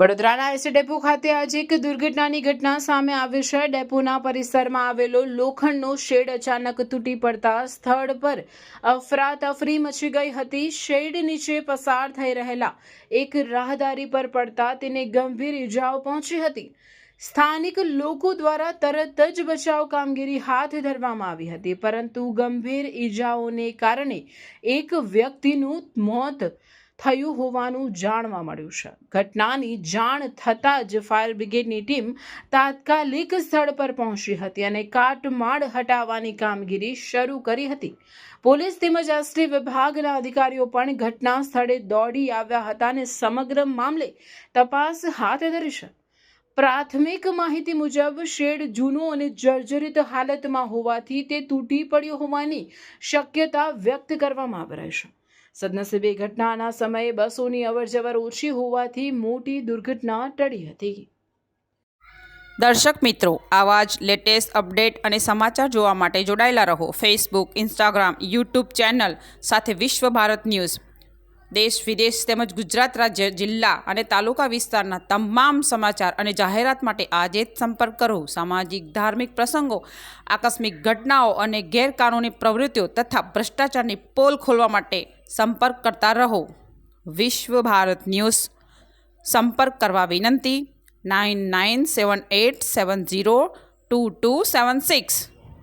વડોદરાના ST depot ખાતે આજે એક દુર્ઘટનાની ઘટના સામે આવી છે। ડેપોના પરિસરમાં આવેલો લોખંડનો શેડ અચાનક તૂટી પડતા સ્થળ પર અફરાતફરી મચી ગઈ હતી। શેડ નીચે પસાર થઈ રહેલા એક રાહદારી પર પડતા તેને ગંભીર ઈજાઓ પહોંચી હતી। સ્થાનિક લોકો દ્વારા તરત જ બચાવ કામગીરી હાથ ધરવામાં આવી હતી, પરંતુ ગંભીર ઈજાઓને કારણે એક વ્યક્તિનું મોત થયું હોવાનું જાણવા મળ્યું છે। ઘટનાની જાણ થતાં જ ફાયર બ્રિગેડની ટીમ તાત્કાલિક સ્થળ પર પહોંચી હતી અને કાટમાળ હટાવવાની કામગીરી શરૂ કરી હતી। પોલીસ તેમજ એસટી વિભાગના અધિકારીઓ પણ ઘટના સ્થળે દોડી આવ્યા હતા અને સમગ્ર મામલે તપાસ હાથ ધરી છે। પ્રાથમિક માહિતી મુજબ શેડ જૂનો અને જર્જરિત હાલતમાં હોવાથી તે તૂટી પડ્યો હોવાની શક્યતા વ્યક્ત કરવામાં આવી રહી છે। સદનસીબે ઘટનાના સમયે બસોની અવરજવર ઓછી હોવાથી મોટી દુર્ઘટના ટળી હતી। દર્શક મિત્રો, આવા જ લેટેસ્ટ અપડેટ અને સમાચાર જોવા માટે જોડાયેલા રહો ફેસબુક, ઇન્સ્ટાગ્રામ, યુટ્યુબ ચેનલ સાથે વિશ્વ ભારત ન્યૂઝ। દેશ વિદેશ તેમજ ગુજરાત રાજ્ય, જિલ્લા અને તાલુકા વિસ્તારના તમામ સમાચાર અને જાહેરાત માટે આજે જ સંપર્ક કરો। સામાજિક ધાર્મિક પ્રસંગો, આકસ્મિક ઘટનાઓ અને ગેરકાનૂની પ્રવૃત્તિઓ તથા ભ્રષ્ટાચારની પોલ ખોલવા માટે સંપર્ક કરતા રહો। વિશ્વ ભારત ન્યૂઝ સંપર્ક કરવા વિનંતી 9978702276।